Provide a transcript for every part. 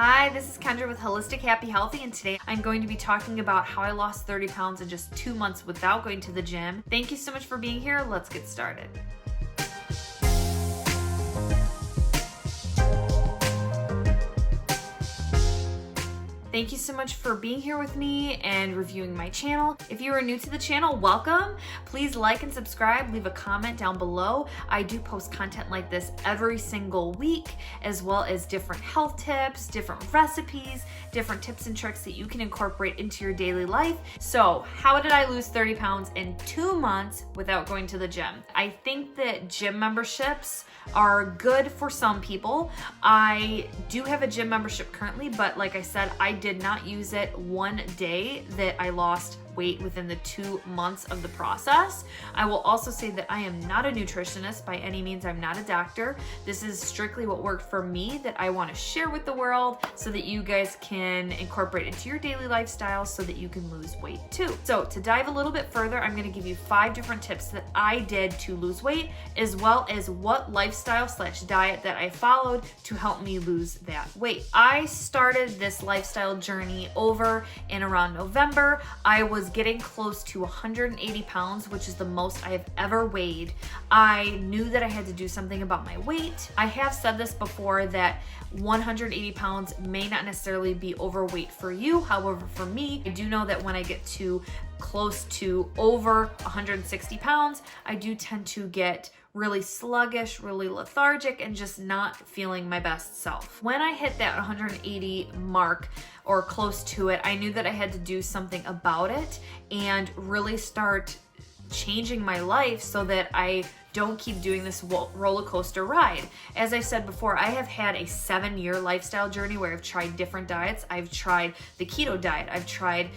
Hi, this is Kendra with Holistic Happy Healthy, and today I'm going to be talking about how I lost 30 pounds in just 2 months without going to the gym. Thank you so much for being here. Let's get started. Thank you so much for being here with me and reviewing my channel. If you are new to the channel, welcome. Please like and subscribe, leave a comment down below. I do post content like this every single week, as well as different health tips, different recipes, different tips and tricks that you can incorporate into your daily life. So how did I lose 30 pounds in 2 months without going to the gym? I think that gym memberships are good for some people. I do have a gym membership currently, but like I said, I did not use it one day that I lost weight within the 2 months of the process. I will also say that I am not a nutritionist by any means. I'm not a doctor. This is strictly what worked for me that I want to share with the world so that you guys can incorporate into your daily lifestyle so that you can lose weight too. So to dive a little bit further, I'm going to give you 5 different tips that I did to lose weight, as well as what lifestyle/diet that I followed to help me lose that weight. I started this lifestyle journey over in around November. I was getting close to 180 pounds, which is the most I have ever weighed. I knew that I had to do something about my weight. I have said this before that 180 pounds may not necessarily be overweight for you. However, for me, I do know that when I get to close to over 160 pounds, I do tend to get really sluggish, really lethargic, and just not feeling my best self. When I hit that 180 mark or close to it, I knew that I had to do something about it and really start changing my life so that I don't keep doing this roller coaster ride. As I said before, I have had a 7-year lifestyle journey where I've tried different diets. I've tried the keto diet. I've tried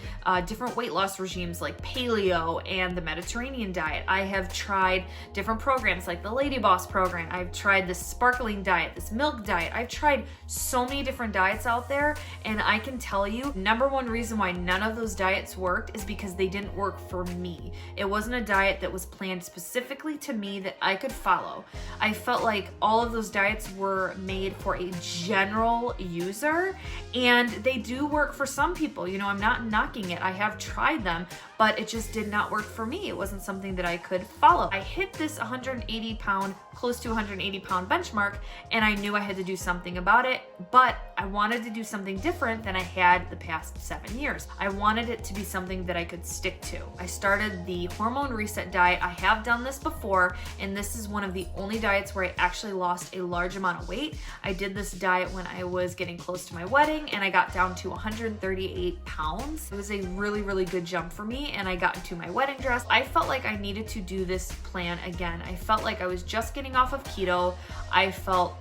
different weight loss regimes like paleo and the Mediterranean diet. I have tried different programs like the Lady Boss program. I've tried this sparkling diet, this milk diet. I've tried so many different diets out there, and I can tell you, number one reason why none of those diets worked is because they didn't work for me. It wasn't a diet that was planned specifically to me that I could follow. I felt like all of those diets were made for a general user, and they do work for some people. You know, I'm not knocking it. I have tried them, but it just did not work for me. It wasn't something that I could follow. I hit this 180 pound, close to 180 pound benchmark, and I knew I had to do something about it, but I wanted to do something different than I had the past 7 years. I wanted it to be something that I could stick to. I started the Hormone Reset Diet. I have done this before, and this is one of the only diets where I actually lost a large amount of weight. I did this diet when I was getting close to my wedding, and I got down to 138 pounds. It was a really, really good jump for me, and I got into my wedding dress. I felt like I needed to do this plan again. I felt like I was just getting off of keto. I felt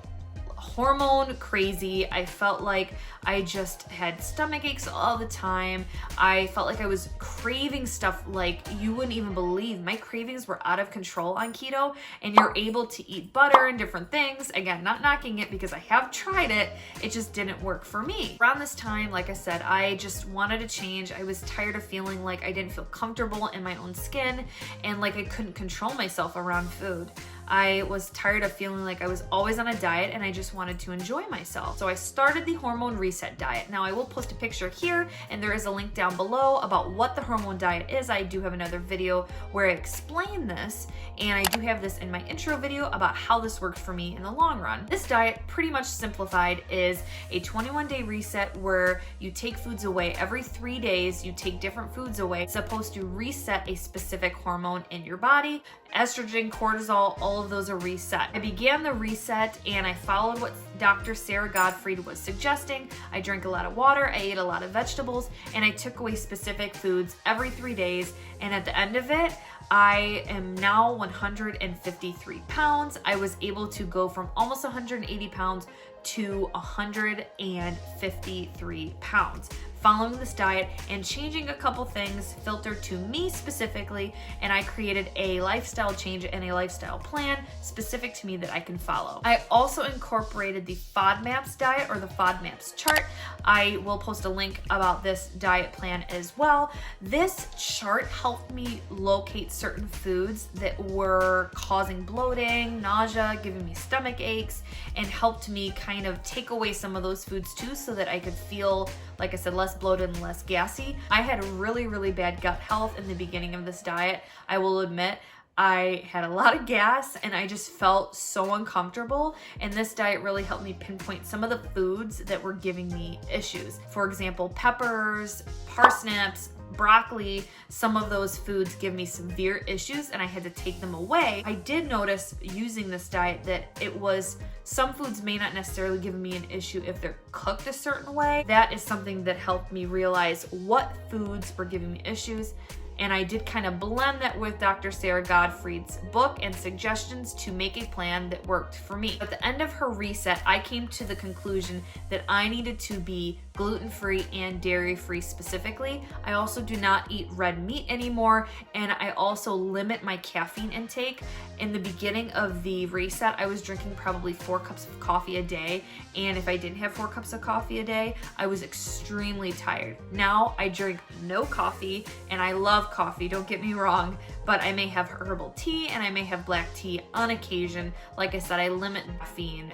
hormone crazy. I felt like I just had stomach aches all the time. I felt like I was craving stuff like you wouldn't even believe. My cravings were out of control on keto, and you're able to eat butter and different things. Again, not knocking it because I have tried it. It just didn't work for me. Around this time, like I said, I just wanted to change. I was tired of feeling like I didn't feel comfortable in my own skin and like I couldn't control myself around food. I was tired of feeling like I was always on a diet, and I just wanted to enjoy myself. So I started the Hormone Reset Diet. Now I will post a picture here, and there is a link down below about what the hormone diet is. I do have another video where I explain this, and I do have this in my intro video about how this worked for me in the long run. This diet, pretty much simplified, is a 21-day reset where you take foods away every 3 days. You take different foods away. It's supposed to reset a specific hormone in your body. Estrogen, cortisol, all of those are reset. I began the reset and I followed what Dr. Sarah Gottfried was suggesting. I drank a lot of water, I ate a lot of vegetables, and I took away specific foods every 3 days. And at the end of it, I am now 153 pounds. I was able to go from almost 180 pounds to 153 pounds. Following this diet and changing a couple things filtered to me specifically, and I created a lifestyle change and a lifestyle plan specific to me that I can follow. I also incorporated the FODMAPs diet, or the FODMAPs chart. I will post a link about this diet plan as well. This chart helped me locate ate certain foods that were causing bloating, nausea, giving me stomach aches, and helped me kind of take away some of those foods too so that I could feel, like I said, less bloated and less gassy. I had really, really bad gut health in the beginning of this diet. I will admit, I had a lot of gas and I just felt so uncomfortable, and this diet really helped me pinpoint some of the foods that were giving me issues. For example, peppers, parsnips, broccoli, some of those foods give me severe issues and I had to take them away. I did notice using this diet that it was some foods may not necessarily give me an issue if they're cooked a certain way. That is something that helped me realize what foods were giving me issues. And I did kind of blend that with Dr. Sarah Gottfried's book and suggestions to make a plan that worked for me. At the end of her reset, I came to the conclusion that I needed to be gluten-free and dairy-free specifically. I also do not eat red meat anymore, and I also limit my caffeine intake. In the beginning of the reset, I was drinking probably 4 cups of coffee a day, and if I didn't have 4 cups of coffee a day, I was extremely tired. Now I drink no coffee, and I love coffee, don't get me wrong, but I may have herbal tea and I may have black tea on occasion. Like I said, I limit caffeine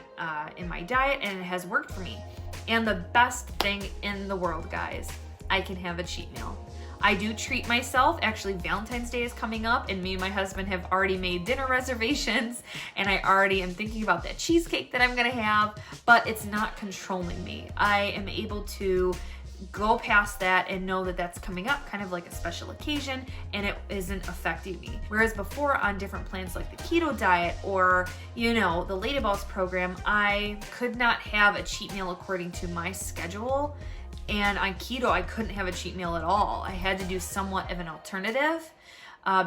in my diet, and it has worked for me. And the best thing in the world, guys, I can have a cheat meal. I do treat myself. Actually, Valentine's Day is coming up, and me and my husband have already made dinner reservations, and I already am thinking about that cheesecake that I'm gonna have, but it's not controlling me. I am able to go past that and know that that's coming up, kind of like a special occasion, and it isn't affecting me. Whereas before, on different plans like the keto diet or, you know, the Lady Boss program, I could not have a cheat meal according to my schedule. And on keto, I couldn't have a cheat meal at all. I had to do somewhat of an alternative.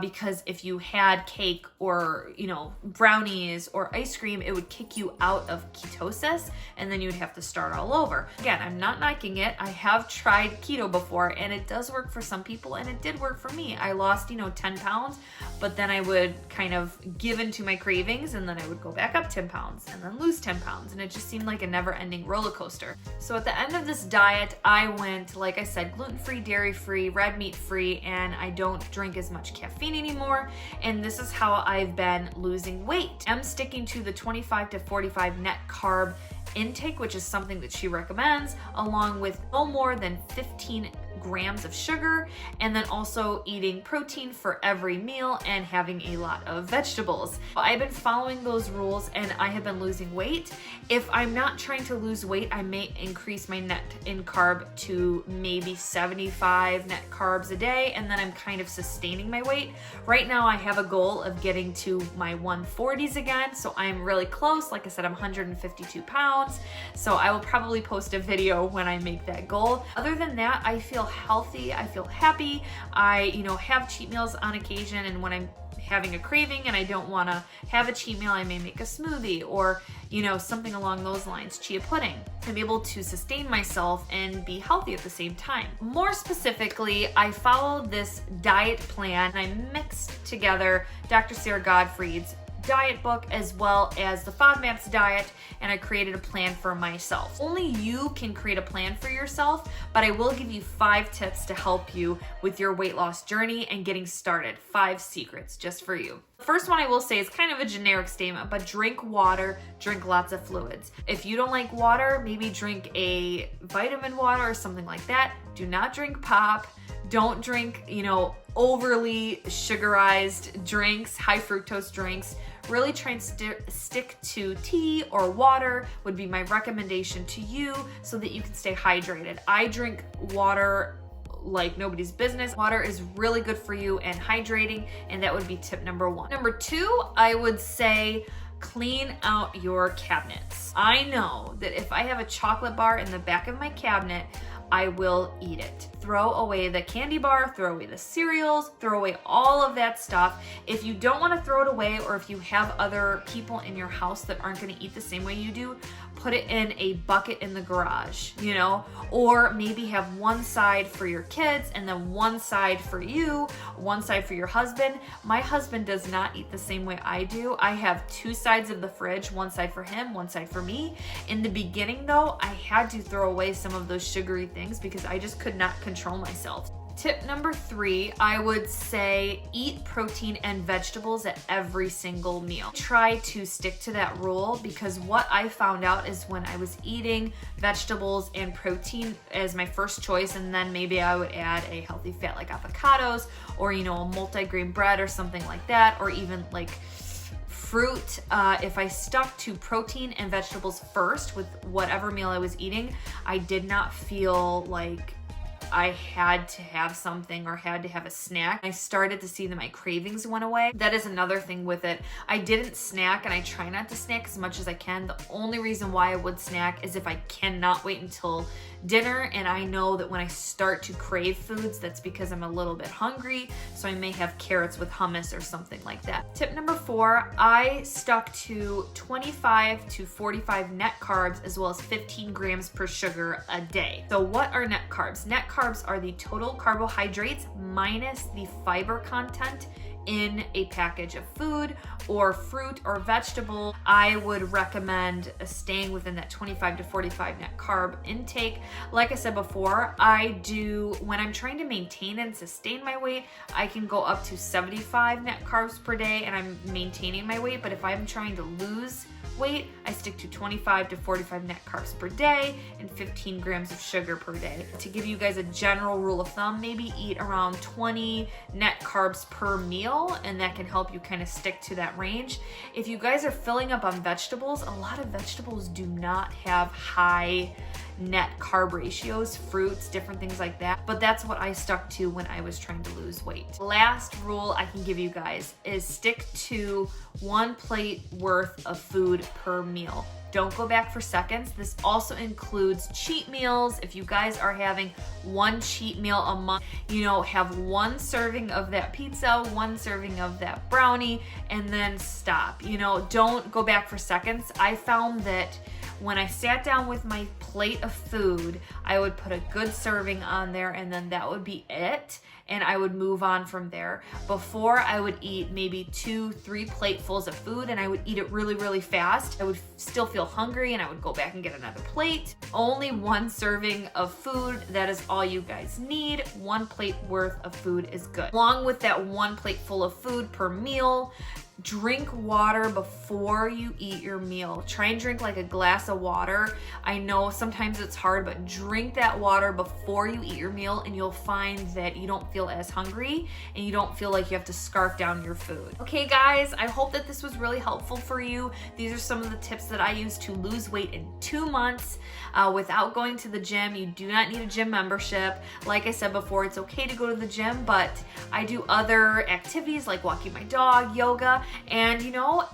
Because if you had cake or, you know, brownies or ice cream, it would kick you out of ketosis, and then you'd have to start all over. Again, I'm not knocking it. I have tried keto before, and it does work for some people, and it did work for me. I lost, 10 pounds, but then I would kind of give into my cravings, and then I would go back up 10 pounds and then lose 10 pounds, and it just seemed like a never-ending roller coaster. So at the end of this diet, I went, like I said, gluten-free, dairy-free, red meat-free, and I don't drink as much caffeine anymore, and this is how I've been losing weight. I'm sticking to the 25 to 45 net carb intake, which is something that she recommends, along with no more than 15 grams of sugar, and then also eating protein for every meal and having a lot of vegetables. I've been following those rules and I have been losing weight. If I'm not trying to lose weight, I may increase my net in carb to maybe 75 net carbs a day, and then I'm kind of sustaining my weight. Right now I have a goal of getting to my 140s again, so I'm really close. Like I said, I'm 152 pounds, so I will probably post a video when I make that goal. Other than that, I feel healthy, I feel happy. I, have cheat meals on occasion, and when I'm having a craving and I don't want to have a cheat meal, I may make a smoothie or, something along those lines, chia pudding. I'm able to sustain myself and be healthy at the same time. More specifically, I followed this diet plan. I mixed together Dr. Sarah Gottfried's diet book as well as the FODMAP's diet, and I created a plan for myself. Only you can create a plan for yourself, but I will give you 5 tips to help you with your weight loss journey and getting started. 5 secrets just for you. The first one I will say is kind of a generic statement, but drink water, drink lots of fluids. If you don't like water, maybe drink a vitamin water or something like that. Do not drink pop. Don't drink, overly sugarized drinks, high fructose drinks. Really try and stick to tea or water would be my recommendation to you so that you can stay hydrated. I drink water like nobody's business. Water is really good for you and hydrating, and that would be tip number 1. Number 2, I would say clean out your cabinets. I know that if I have a chocolate bar in the back of my cabinet, I will eat it. Throw away the candy bar, throw away the cereals, throw away all of that stuff. If you don't want to throw it away, or if you have other people in your house that aren't going to eat the same way you do, put it in a bucket in the garage, or maybe have one side for your kids and then one side for you, one side for your husband. My husband does not eat the same way I do. I have 2 sides of the fridge, one side for him, one side for me. In the beginning though, I had to throw away some of those sugary things because I just could not control myself. Tip number 3, I would say eat protein and vegetables at every single meal. Try to stick to that rule, because what I found out is when I was eating vegetables and protein as my first choice, and then maybe I would add a healthy fat like avocados or, you know, a multi-grain bread or something like that, or even like fruit. If I stuck to protein and vegetables first with whatever meal I was eating, I did not feel like I had to have something or had to have a snack. I started to see that my cravings went away. That is another thing with it. I didn't snack, and I try not to snack as much as I can. The only reason why I would snack is if I cannot wait until dinner, and I know that when I start to crave foods, that's because I'm a little bit hungry, so I may have carrots with hummus or something like that. Tip number 4, I stuck to 25 to 45 net carbs as well as 15 grams per sugar a day. So what are net carbs? Net carbs are the total carbohydrates minus the fiber content in a package of food or fruit or vegetable. I would recommend staying within that 25 to 45 net carb intake. Like I said before, when I'm trying to maintain and sustain my weight, I can go up to 75 net carbs per day and I'm maintaining my weight. But if I'm trying to lose weight, I stick to 25 to 45 net carbs per day and 15 grams of sugar per day. To give you guys a general rule of thumb, maybe eat around 20 net carbs per meal, and that can help you kind of stick to that range. If you guys are filling up on vegetables, a lot of vegetables do not have high net carb ratios, fruits, different things like that. But that's what I stuck to when I was trying to lose weight. Last rule I can give you guys is stick to 1 plate worth of food per meal. Don't go back for seconds. This also includes cheat meals. If you guys are having 1 cheat meal a month, you know, have 1 serving of that pizza, 1 serving of that brownie, and then stop. You know, don't go back for seconds. I found that when I sat down with my plate of food, I would put a good serving on there, and then that would be it, and I would move on from there. Before, I would eat maybe 2-3 platefuls of food, and I would eat it really, really fast. I would still feel hungry, and I would go back and get another plate. Only 1 serving of food, that is all you guys need. 1 plate worth of food is good. Along with that 1 plate full of food per meal, drink water before you eat your meal. Try and drink like a glass of water. I know sometimes it's hard, but drink that water before you eat your meal, and you'll find that you don't feel as hungry and you don't feel like you have to scarf down your food. Okay guys, I hope that this was really helpful for you. These are some of the tips that I use to lose weight in 2 months without going to the gym. You do not need a gym membership. Like I said before, it's okay to go to the gym, but I do other activities like walking my dog, yoga, and you know,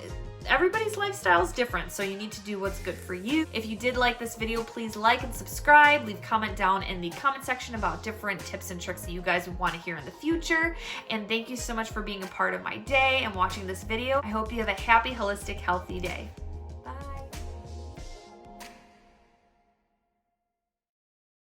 everybody's lifestyle is different, so you need to do what's good for you. If you did like this video, please like and subscribe. Leave a comment down in the comment section about different tips and tricks that you guys would want to hear in the future. And thank you so much for being a part of my day and watching this video. I hope you have a happy, holistic, healthy day.